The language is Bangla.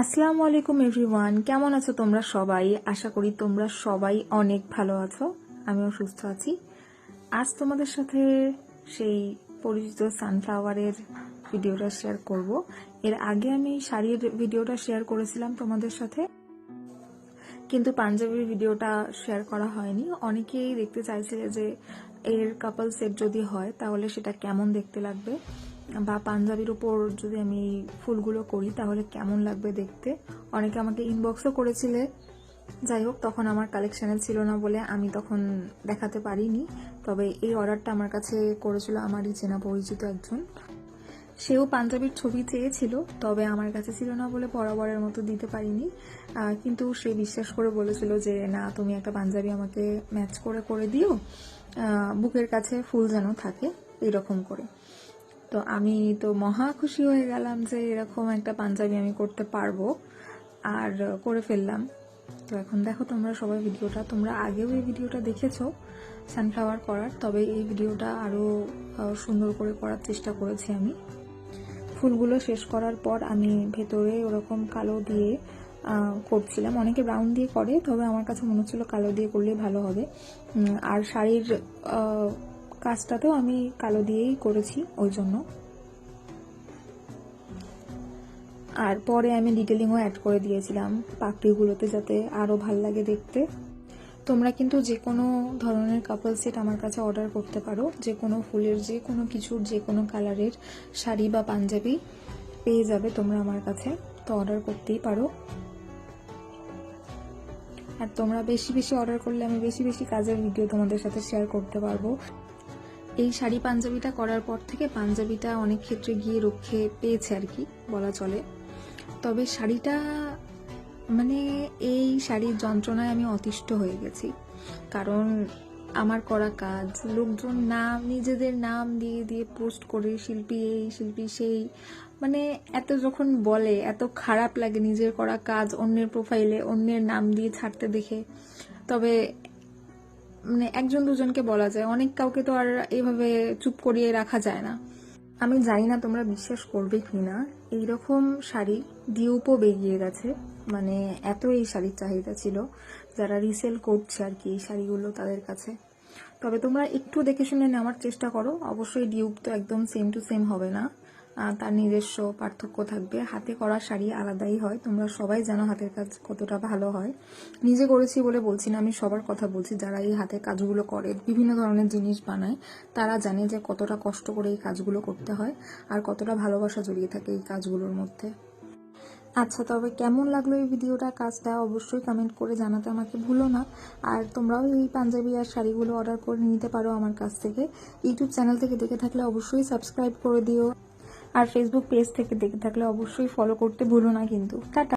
আসসালামু আলাইকুম এভরিওয়ান, কেমন আছো তোমরা সবাই? আশা করি তোমরা সবাই অনেক ভালো আছো। আমিও সুস্থ আছি। আজ তোমাদের সাথে সেই পরিচিত সানফ্লাওয়ারের ভিডিওটা শেয়ার করব। এর আগে আমি শাড়ির ভিডিওটা শেয়ার করেছিলাম তোমাদের সাথে, কিন্তু পাঞ্জাবির ভিডিওটা শেয়ার করা হয়নি। অনেকেই দেখতে চাইছিলে যে এর কাপল সেট যদি হয় তাহলে সেটা কেমন দেখতে লাগবে, বা পাঞ্জাবির উপর যদি আমি ফুলগুলো করি তাহলে কেমন লাগবে দেখতে। অনেকে আমাকে ইনবক্সও করেছিলে। যাই হোক, তখন আমার কালেকশানে ছিল না বলে আমি তখন দেখাতে পারিনি। তবে এই অর্ডারটা আমার কাছে করেছিল আমারই চেনা পরিচিত একজন। সেও পাঞ্জাবির ছবি চেয়েছিল, তবে আমার কাছে ছিল না বলে বরাবরের মতো দিতে পারিনি। কিন্তু সে বিশ্বাস করে বলেছিল যে না, তুমি একটা পাঞ্জাবি আমাকে ম্যাচ করে করে দিও, বুকের কাছে ফুল যেন থাকে এরকম করে। তো আমি তো মহা খুশি হয়ে গেলাম যে এরকম একটা পাঞ্জাবি আমি করতে পারবো, আর করে ফেললাম। তো এখন দেখো তোমরা সবাই ভিডিওটা, তোমরা আগেও এই ভিডিওটা দেখেছো সানফ্লাওয়ার করার, তবে এই ভিডিওটা আরও সুন্দর করে করার চেষ্টা করেছি আমি। ফুলগুলো শেষ করার পর আমি ভেতরে ওরকম কালো দিয়ে করছিলাম। অনেকে ব্রাউন দিয়ে করে, তবে আমার কাছে মনে হচ্ছিল কালো দিয়ে করলে ভালো হবে। আর শাড়ির কাজটাতেও আমি কালো দিয়েই করেছি ওই জন্য। আর পরে আমি ডিটেলিংও অ্যাড করে দিয়েছিলাম পাপড়িগুলোতে, যাতে আরও ভাল লাগে দেখতে। তোমরা কিন্তু যে কোনো ধরনের কাপল সেট আমার কাছে অর্ডার করতে পারো। যে কোনো ফুলের, যে কোনো কিছুর, যে কোনো কালারের শাড়ি বা পাঞ্জাবি পেয়ে যাবে তোমরা আমার কাছে। তো অর্ডার করতেই পারো। আর তোমরা বেশি বেশি অর্ডার করলে আমি বেশি বেশি কাজের ভিডিও তোমাদের সাথে শেয়ার করতে পারবো। এই শাড়ি পাঞ্জাবিটা করার পর থেকে পাঞ্জাবিটা অনেক ক্ষেত্রে গিয়ে রক্ষে পেয়েছে আর কি বলা চলে। তবে শাড়িটা মানে এই শাড়ির যন্ত্রণায় আমি অতিষ্ঠ হয়ে গেছি। কারণ আমার করা কাজ লোকজন নিজেদের নাম দিয়ে দিয়ে পোস্ট করে, শিল্পী এই শিল্পী সেই, মানে এত যখন বলে এত খারাপ লাগে নিজের করা কাজ অন্যের প্রোফাইলে অন্যের নাম দিয়ে ছাড়তে দেখে। তবে মানে একজন দুজনকে বলা যায়, অনেক কাউকে তো আর এইভাবে চুপ করিয়ে রাখা যায় না। আমি জানি না তোমরা বিশ্বাস করবে কিনা, এইরকম শাড়ি ডিউপও বেরিয়ে গেছে। মানে এত এই শাড়ির চাহিদা ছিল, যারা রিসেল করছে আর কি এই শাড়িগুলো তাদের কাছে। তবে তোমরা একটু দেখে শুনে নেওয়ার চেষ্টা করো। অবশ্যই ডিউপ তো একদম সেম টু সেম হবে না, তার নিজস্ব পার্থক্য থাকবে। হাতে করা শাড়ি আলাদাই হয়, তোমরা সবাই জানো হাতের কাজ কতটা ভালো হয়। নিজে করেছি বলে বলছি না, আমি সবার কথা বলছি যারা এই হাতের কাজগুলো করে, বিভিন্ন ধরনের জিনিস বানায়, তারা জানে যে কতটা কষ্ট করে এই কাজগুলো করতে হয় আর কতটা ভালোবাসা জড়িয়ে থাকে এই কাজগুলোর মধ্যে। আচ্ছা, তবে কেমন লাগলো এই ভিডিওটা, কাজটা অবশ্যই কমেন্ট করে জানাতে আমাকে ভুলো না। আর তোমরাও এই পাঞ্জাবি আর শাড়িগুলো অর্ডার করে নিতে পারো আমার কাছ থেকে। ইউটিউব চ্যানেল থেকে দেখে থাকলে অবশ্যই সাবস্ক্রাইব করে দিও, আর ফেসবুক পেজ থেকে দেখে থাকলে অবশ্যই ফলো করতে ভুলো না কিন্তু। টাটা।